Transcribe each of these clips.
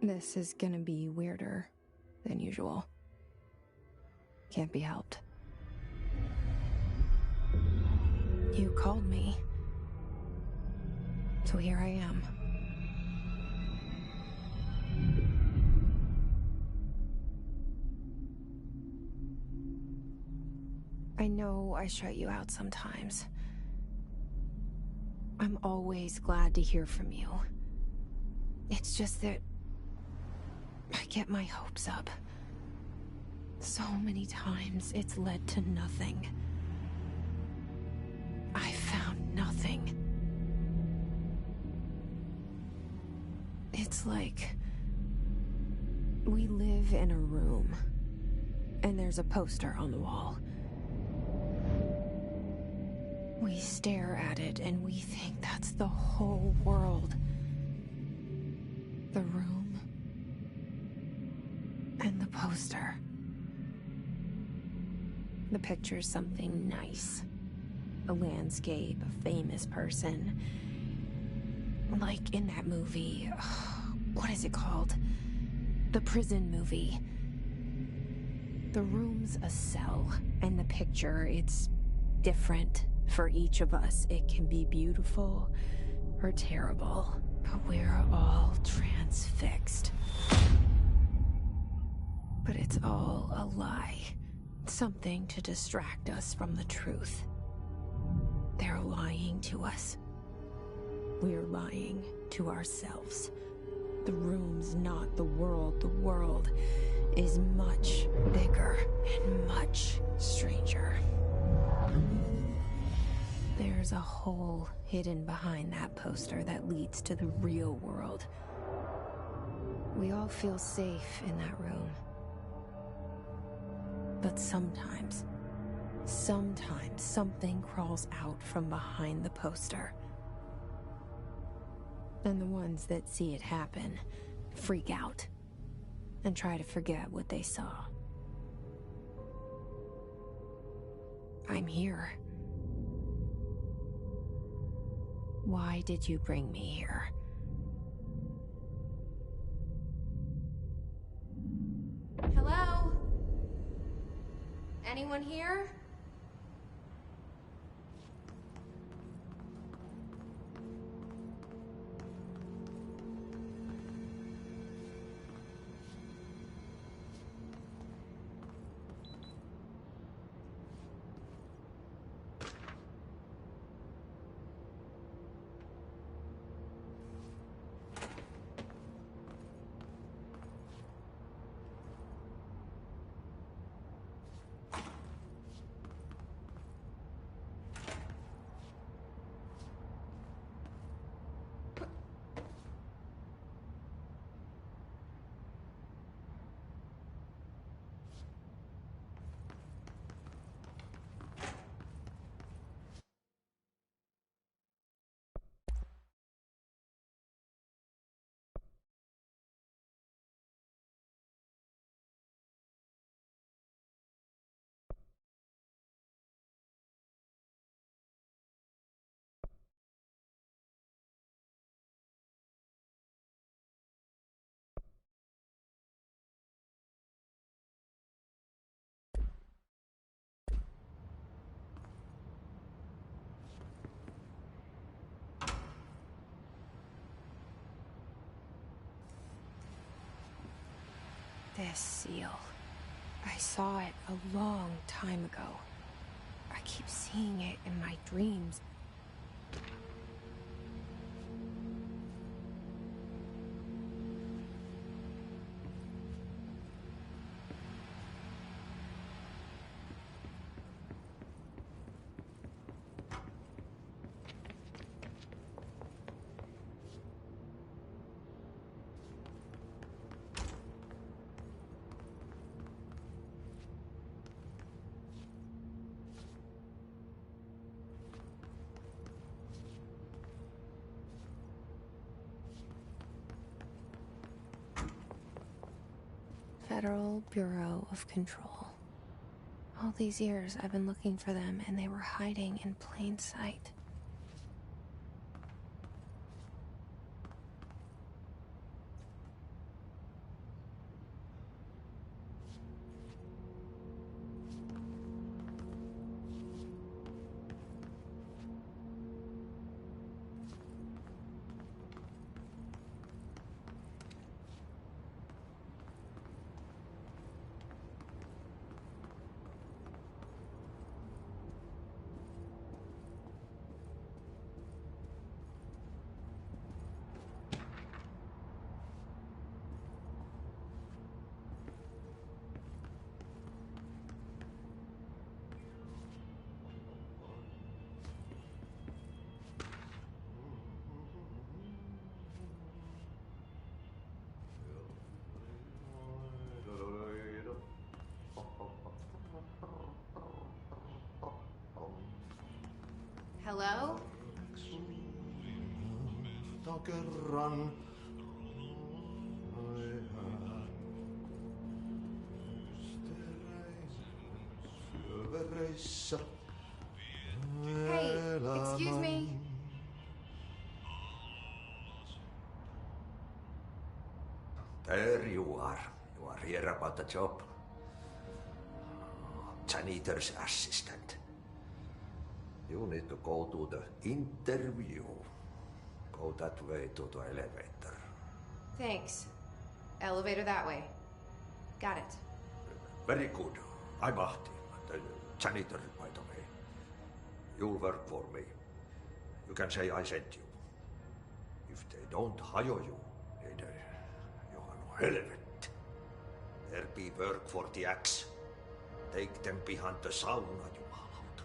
This is gonna be weirder than usual. Can't be helped. You called me. So here I am. I know I shut you out sometimes. I'm always glad to hear from you. It's just that I get my hopes up. So many times it's led to nothing. I found nothing. It's like we live in a room, and there's a poster on the wall. We stare at it and we think that's the whole world. The room and the poster. The picture's something nice. A landscape, a famous person. Like in that movie, what is it called? The prison movie. The room's a cell, and the picture, it's different for each of us. It can be beautiful or terrible, but we're all transfixed. But it's all a lie. Something to distract us from the truth. They're lying to us. We're lying to ourselves. The room's not the world. The world is much bigger and much stranger. There's a hole hidden behind that poster that leads to the real world. We all feel safe in that room. But sometimes something crawls out from behind the poster. And the ones that see it happen freak out and try to forget what they saw. I'm here. Why did you bring me here? Hello? Anyone here? This seal. I saw it a long time ago. I keep seeing it in my dreams. Federal Bureau of Control. All these years I've been looking for them, and they were hiding in plain sight. Hello? Hey, excuse me. There you are. You are here about the job. Janitor's assistant. You need to go to the interview. Go that way to the elevator. Thanks. Elevator that way. Got it. Very good. I'm Ahti, the janitor, by the way. You'll work for me. You can say I sent you. If they don't hire you, then you are no helvet. There be work for the axe. Take them behind the sauna, jumalauta.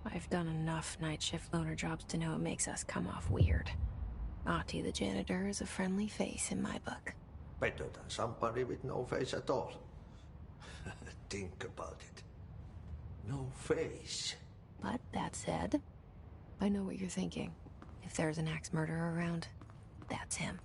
I've done enough night shift loner jobs to know it makes us come off weird. Ahti the janitor is a friendly face in my book. Better than somebody with no face at all. Think about it. No face. But that said, I know what you're thinking. If there's an axe murderer around, that's him.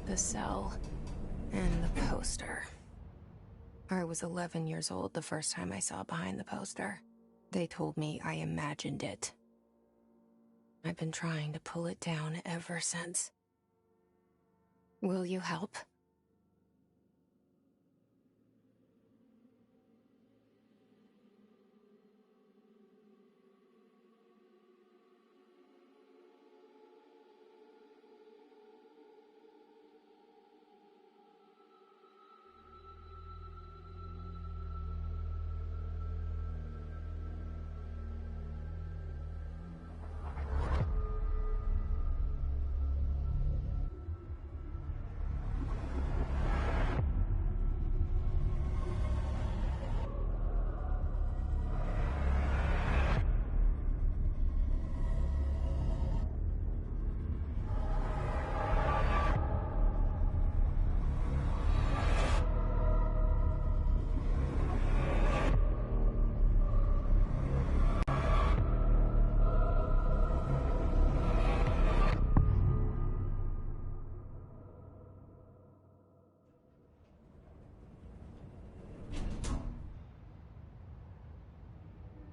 The cell and the poster. I was 11 years old the first time I saw behind the poster. They told me I imagined it. I've been trying to pull it down ever since. Will you help?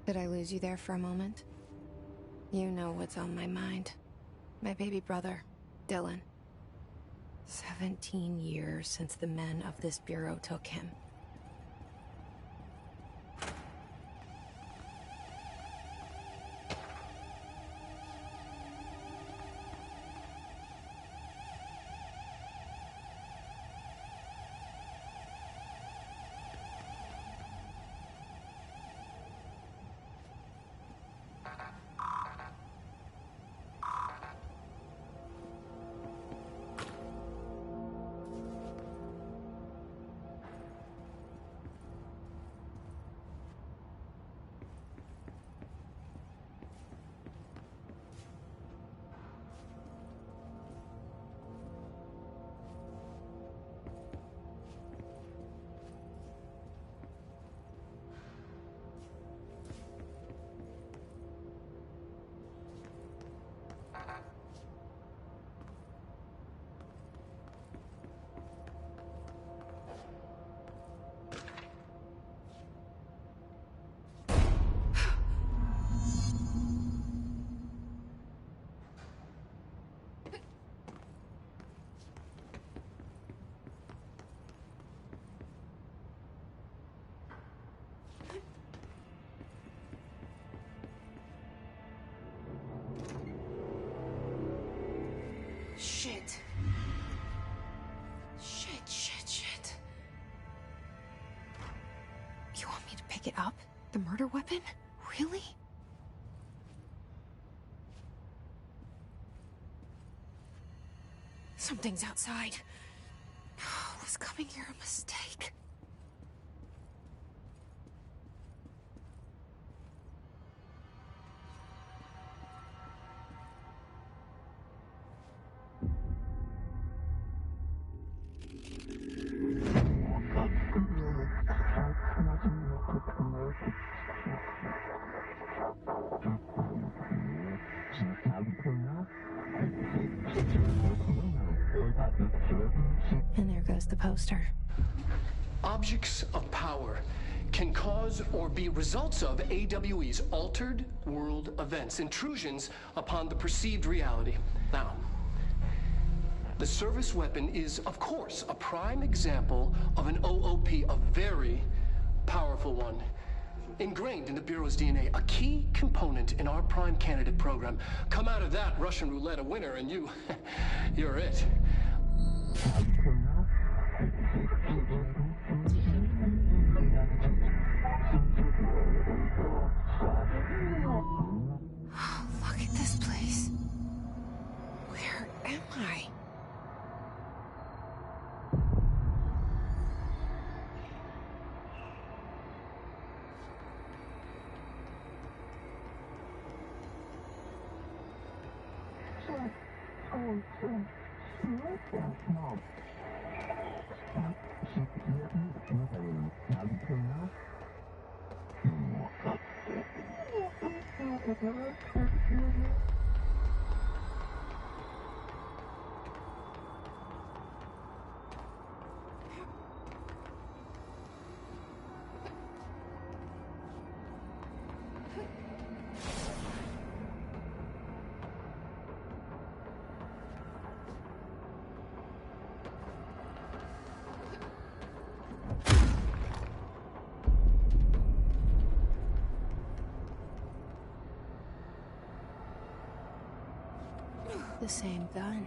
Did I lose you there for a moment? You know what's on my mind. My baby brother, Dylan. 17 years since the men of this bureau took him. Shit. Shit. You want me to pick it up? The murder weapon? Really? Something's outside. Was coming here a mistake? And there goes the poster. Objects of power can cause or be results of AWE's altered world events, intrusions upon the perceived reality. Now, the service weapon is, of course, a prime example of an OOP, a very powerful one. Ingrained in the Bureau's DNA, a key component in our prime candidate program. Come out of that Russian roulette a winner and you're it. Look at this place. Where am I? The same gun.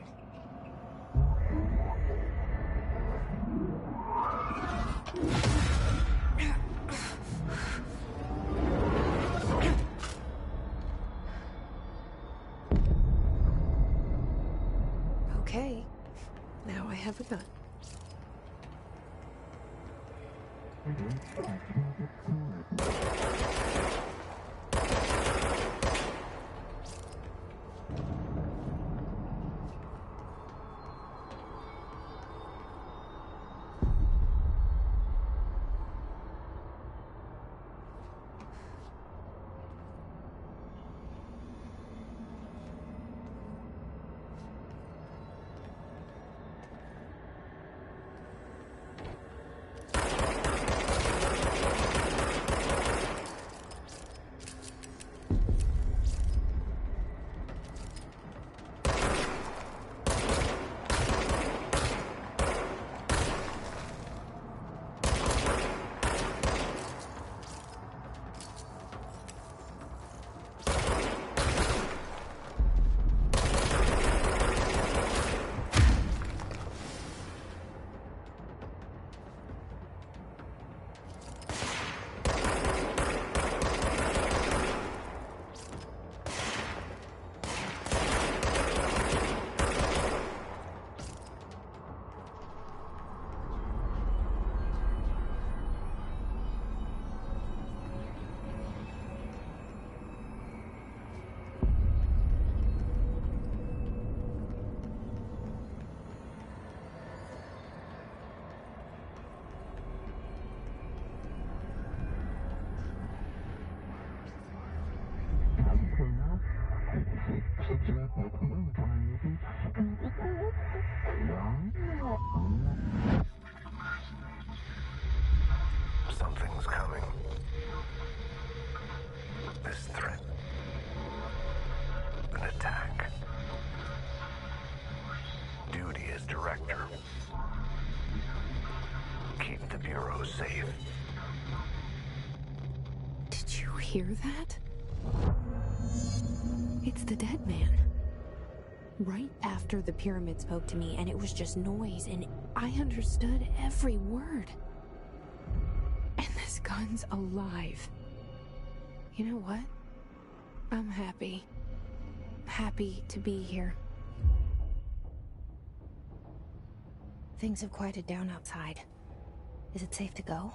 Okay, now I have a gun. Something's coming. This threat. An attack. Duty as director. Keep the Bureau safe. Did you hear that? It's the dead man. right after the pyramid spoke to me, and it was just noise, and I understood every word. And this gun's alive. You know what? I'm happy. Happy to be here. Things have quieted down outside. Is it safe to go?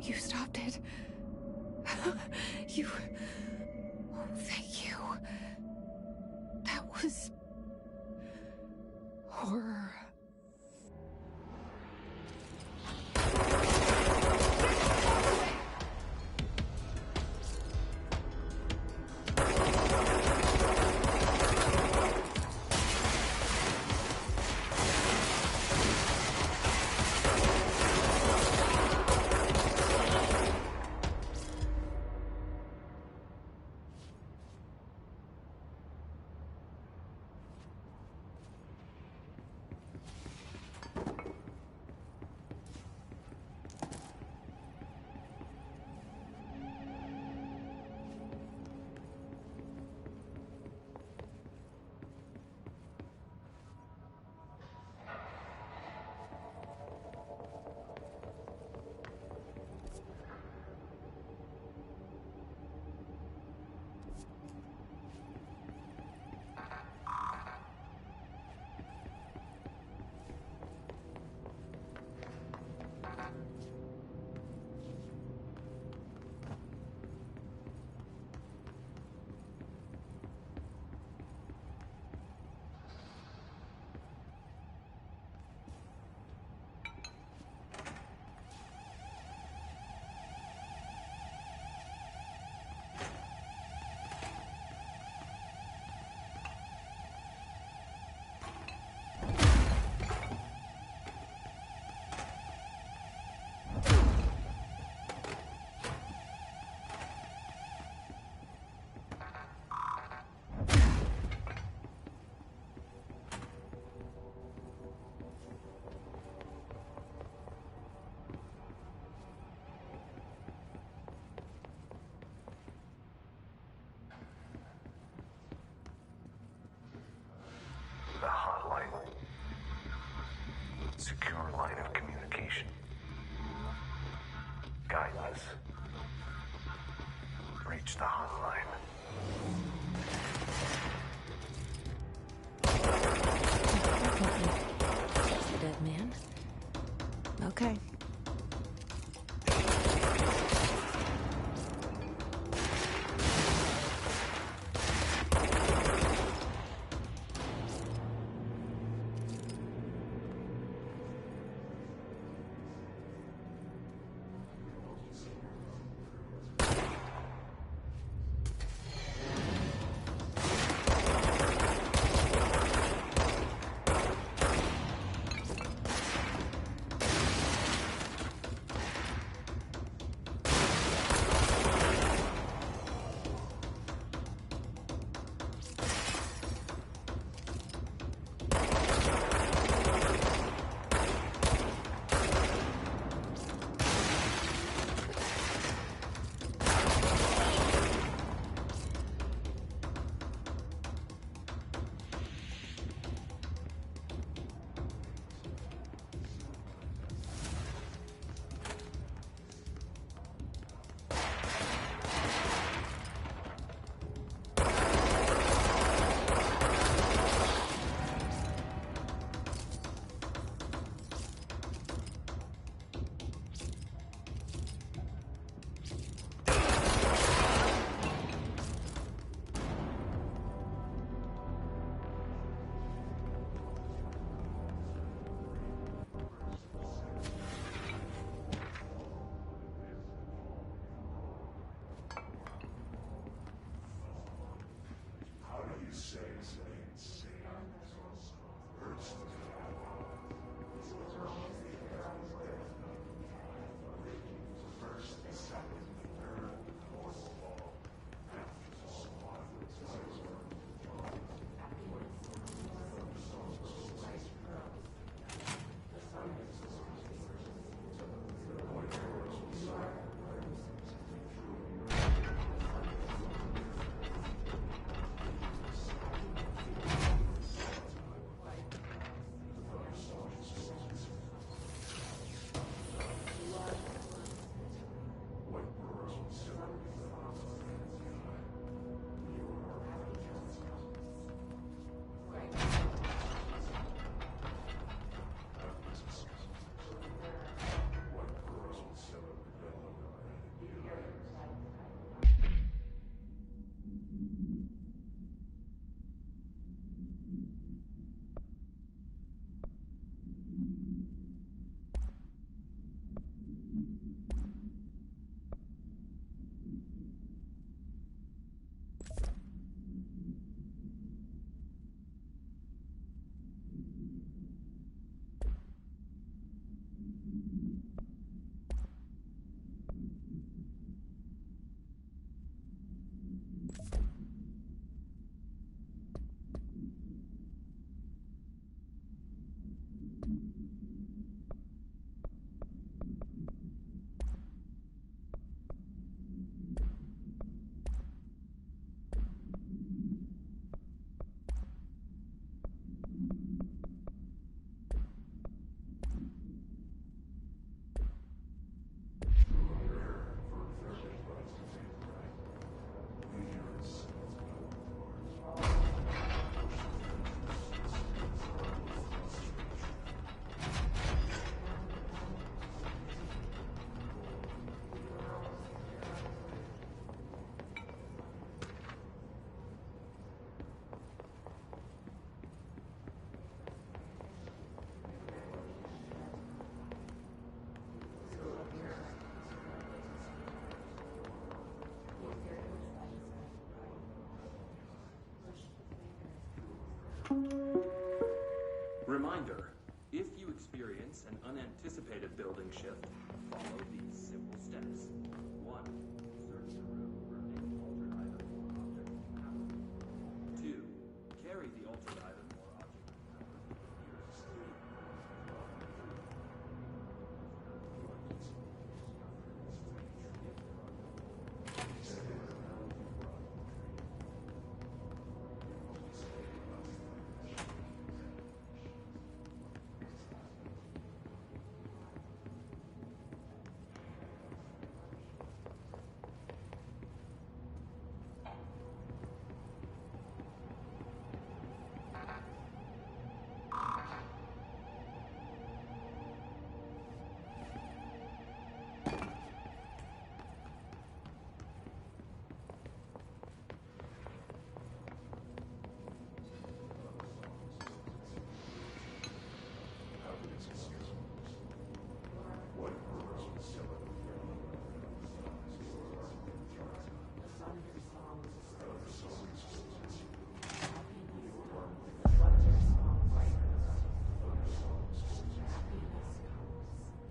You stopped it. You... Oh, thank you. That was... horror. The hotline. Secure line of communication. Guidance. Reach the hotline. Dead man. Okay. Reminder, if you experience an unanticipated building shift, follow these simple steps. 1. Search the room for any altered item or object you have. 2. Carry the altered item or object you have.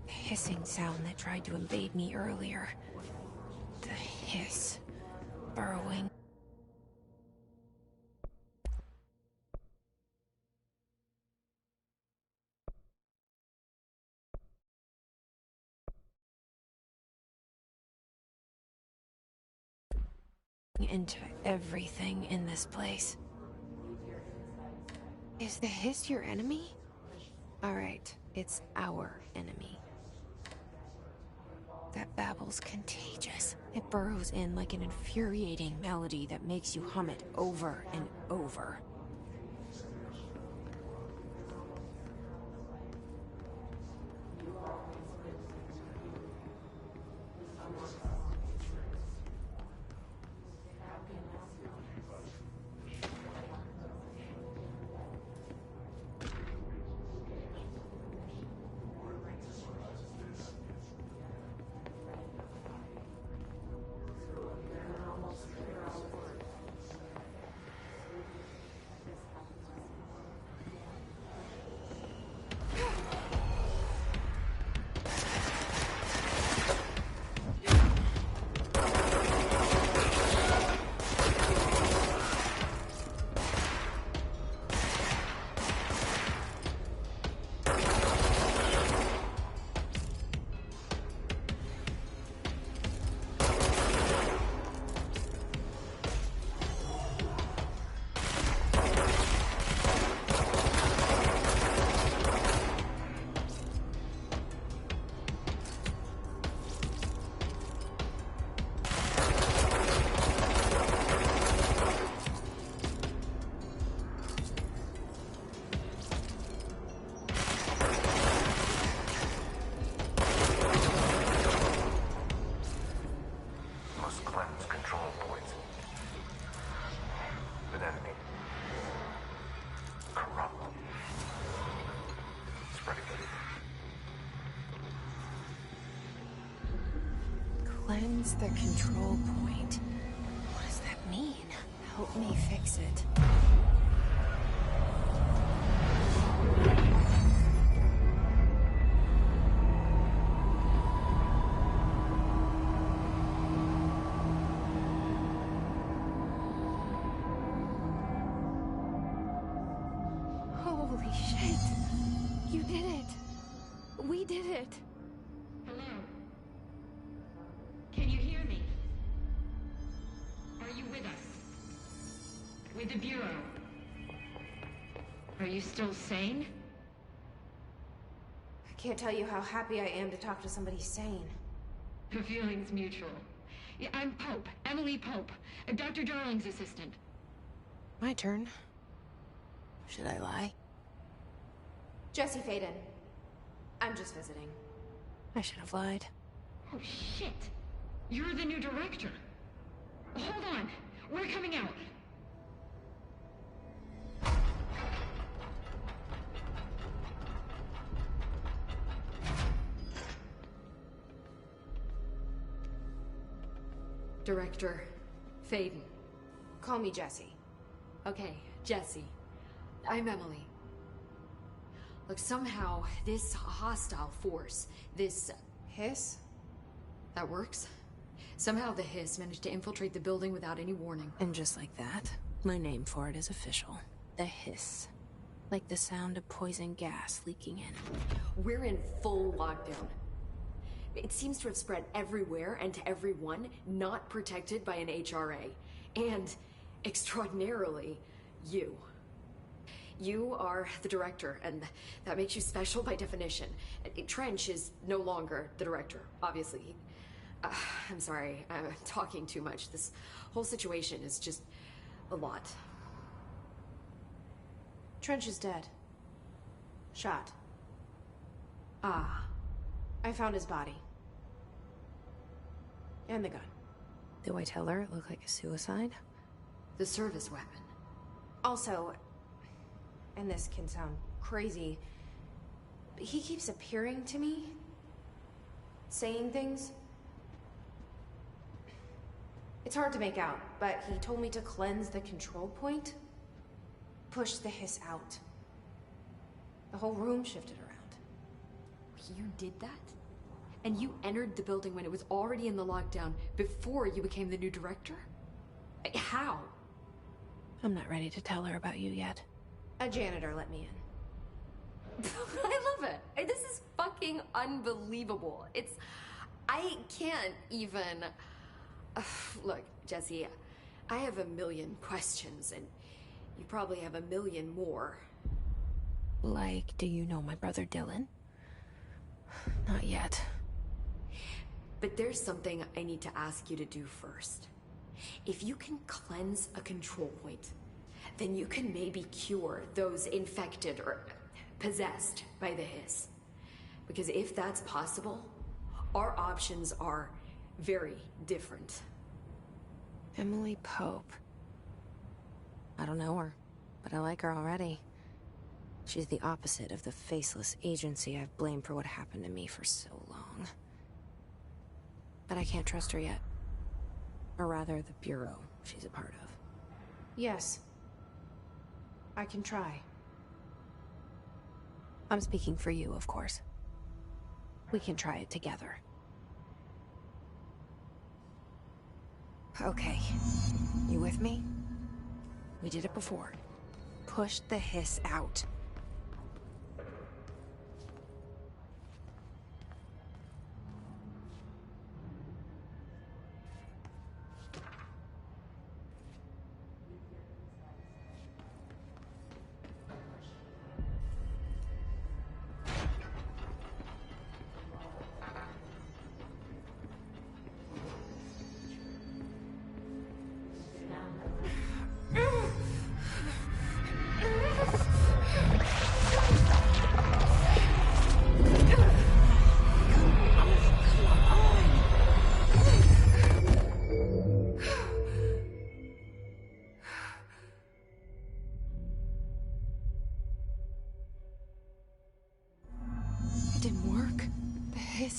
Hissing sound that tried to invade me earlier. The hiss. Burrowing. Into everything in this place. Is the hiss your enemy? Alright, it's our enemy. That babble's contagious. It burrows in like an infuriating melody that makes you hum it over and over. Cleanse the control point. What does that mean? Help me fix it. Holy shit! You did it! We did it! Hello? Can you hear me? Are you with us? With the Bureau? Are you still sane? I can't tell you how happy I am to talk to somebody sane. The feeling's mutual. Yeah, I'm Pope, Emily Pope, Dr. Darling's assistant. My turn. Should I lie? Jesse Faden. I'm just visiting. I should have lied. Oh, shit. You're the new director. Hold on. We're coming out. Director Faden. Call me Jesse. Okay, Jesse. I'm Emily. Look, somehow, this hostile force, this... Hiss? that works? Somehow the hiss managed to infiltrate the building without any warning. And just like that, my name for it is official. The hiss. Like the sound of poison gas leaking in. We're in full lockdown. It seems to have spread everywhere and to everyone not protected by an HRA. And, extraordinarily, you. You are the director, and that makes you special by definition. Trench is no longer the director, obviously. I'm sorry, I'm talking too much. This whole situation is just a lot. Trench is dead. Shot. Ah. I found his body. And the gun. Do I tell her it looked like a suicide? The service weapon. Also, and this can sound crazy, but he keeps appearing to me, saying things. It's hard to make out, but he told me to cleanse the control point, push the hiss out. The whole room shifted around. You did that? And you entered the building when it was already in the lockdown before you became the new director? How? I'm not ready to tell her about you yet. A janitor let me in. I love it. This is fucking unbelievable. I can't even... Look, Jesse, I have a million questions, and you probably have a million more. Like, do you know my brother Dylan? Not yet. But there's something I need to ask you to do first. If you can cleanse a control point, then you can maybe cure those infected or possessed by the hiss. Because if that's possible, our options are very different. Emily Pope. I don't know her, but I like her already. She's the opposite of the faceless agency I've blamed for what happened to me for so long. But I can't trust her yet. Or rather, the bureau she's a part of. Yes. I can try. I'm speaking for you, of course. We can try it together. Okay. You with me? We did it before. Push the hiss out.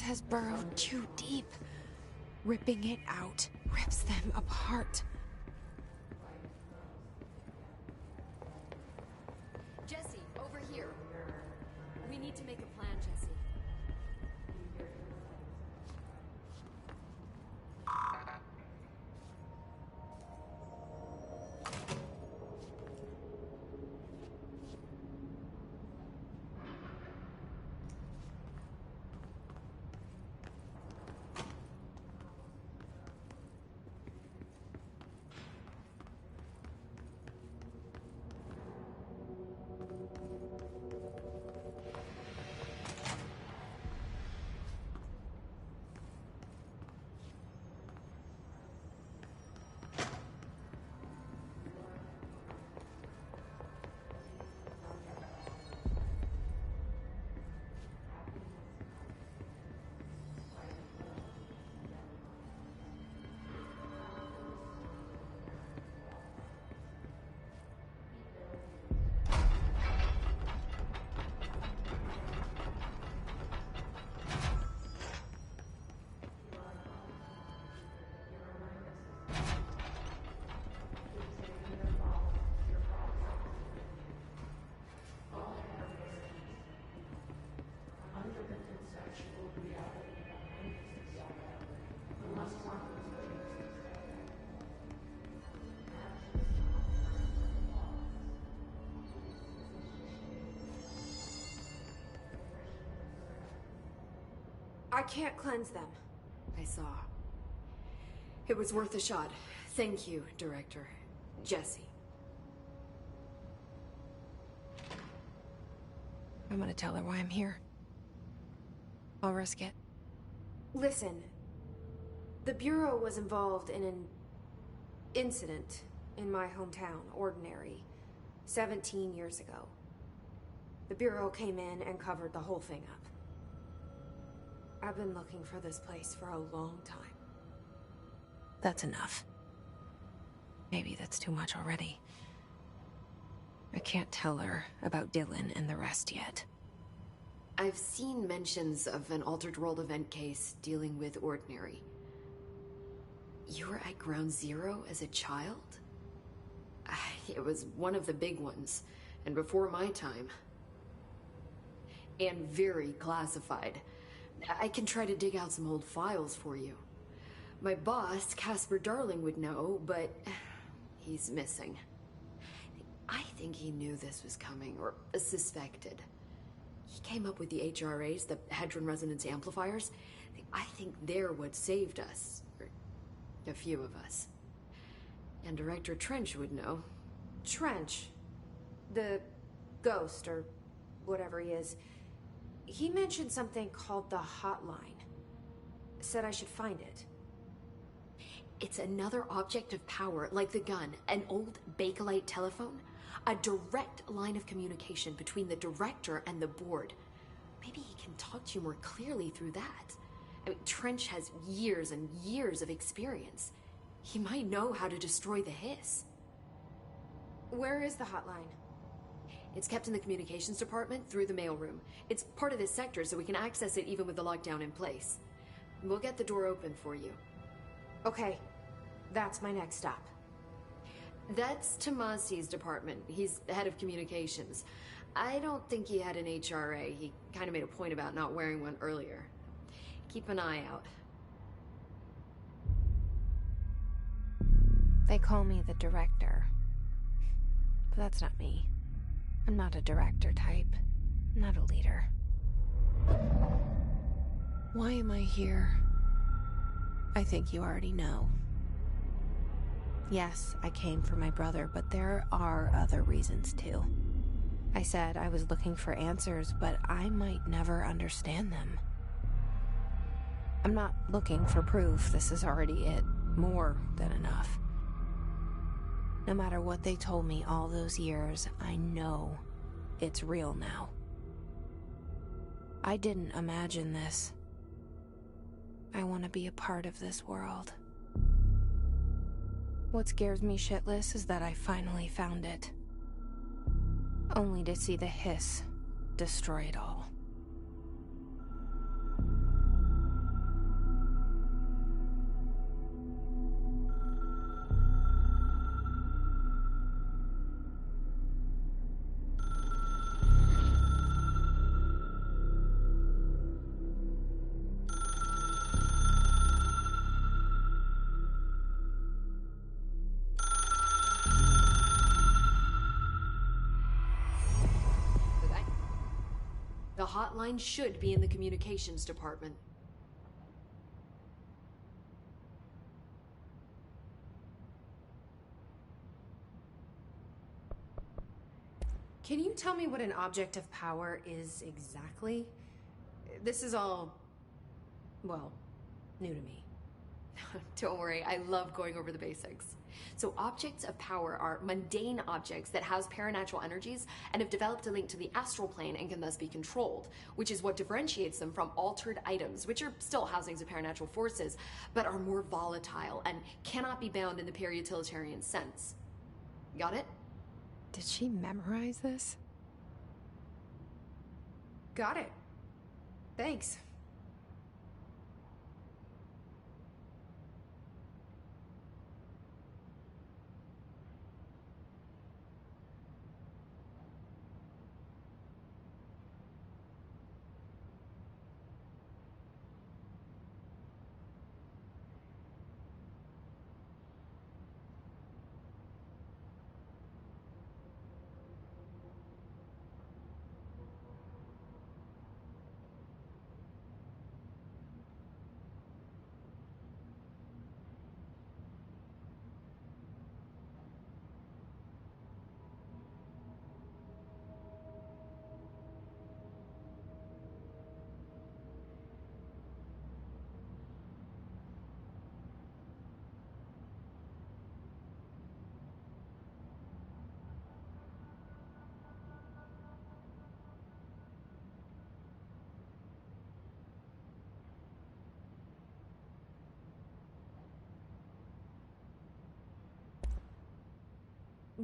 Has burrowed too deep. Ripping it out rips them apart. Jesse, over here. We need to make a plan, Jesse. I can't cleanse them. I saw. It was worth a shot. Thank you, Director. Jesse. I'm gonna tell her why I'm here. I'll risk it. Listen, the Bureau was involved in an incident in my hometown, Ordinary, 17 years ago. The Bureau came in and covered the whole thing up. I've been looking for this place for a long time. That's enough. Maybe that's too much already. I can't tell her about Dylan and the rest yet. I've seen mentions of an Altered World event case dealing with Ordinary. You were at Ground Zero as a child? It was one of the big ones, and before my time. And very classified. I can try to dig out some old files for you. My boss, Casper Darling, would know, but he's missing. I think he knew this was coming, or suspected. He came up with the HRAs, the Hadron Resonance Amplifiers. I think they're what saved us. Or a few of us. And Director Trench would know. Trench? The ghost, or whatever he is. He mentioned something called the Hotline. Said I should find it. It's another object of power, like the gun, an old Bakelite telephone. A direct line of communication between the director and the board. Maybe he can talk to you more clearly through that. I mean, Trench has years and years of experience. He might know how to destroy the hiss. Where is the hotline? It's kept in the communications department through the mailroom. It's part of this sector, so we can access it even with the lockdown in place. We'll get the door open for you. Okay, that's my next stop. That's Tomasi's department. He's the head of communications. I don't think he had an HRA. He kind of made a point about not wearing one earlier. Keep an eye out. They call me the director. But that's not me. I'm not a director type. I'm not a leader. Why am I here? I think you already know. Yes, I came for my brother, but there are other reasons too. I said I was looking for answers, but I might never understand them. I'm not looking for proof. This is already it. More than enough. No matter what they told me all those years, I know it's real now. I didn't imagine this. I want to be a part of this world. What scares me shitless is that I finally found it. Only to see the hiss destroy it all. The hotline should be in the communications department. Can you tell me what an object of power is exactly? This is all, well, new to me. Don't worry, I love going over the basics. So objects of power are mundane objects that house paranatural energies and have developed a link to the astral plane and can thus be controlled, which is what differentiates them from altered items, which are still housings of paranatural forces, but are more volatile and cannot be bound in the peri-utilitarian sense. Got it? Did she memorize this? Got it. Thanks.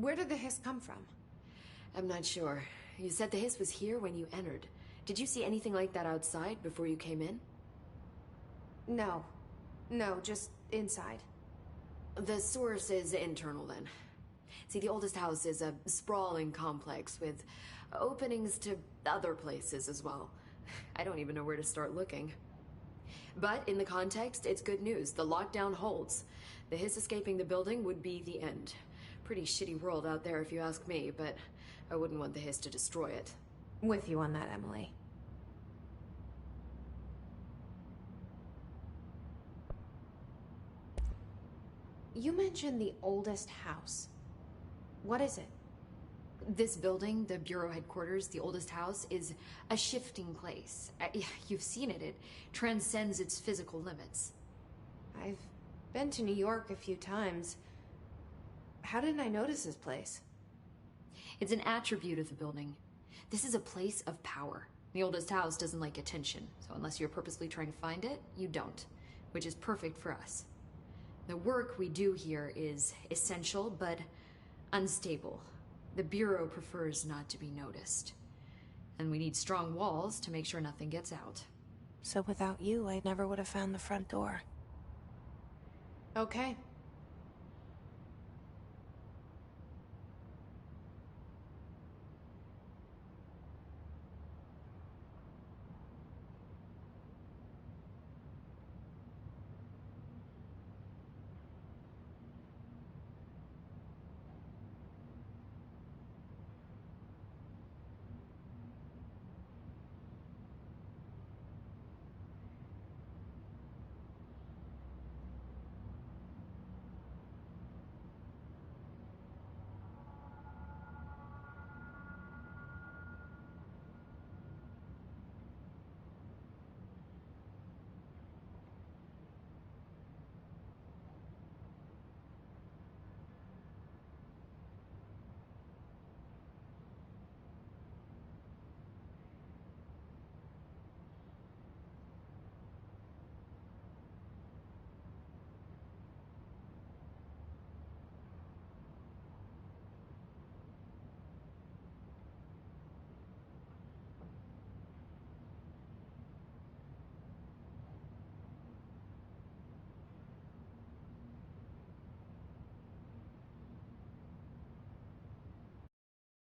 Where did the hiss come from? I'm not sure. You said the hiss was here when you entered. Did you see anything like that outside before you came in? No. No, just inside. The source is internal, then. See, the oldest house is a sprawling complex with openings to other places as well. I don't even know where to start looking. But in the context, it's good news. The lockdown holds. The hiss escaping the building would be the end. Pretty shitty world out there if you ask me, but I wouldn't want the hiss to destroy it. With you on that, Emily. You mentioned the oldest house. What is it? This building, the Bureau headquarters, the oldest house, is a shifting place. You've seen it. It transcends its physical limits. I've been to New York a few times. How didn't I notice this place? It's an attribute of the building. This is a place of power. The oldest house doesn't like attention, so unless you're purposely trying to find it, you don't, which is perfect for us. The work we do here is essential, but unstable. The Bureau prefers not to be noticed. And we need strong walls to make sure nothing gets out. So without you, I never would have found the front door. Okay,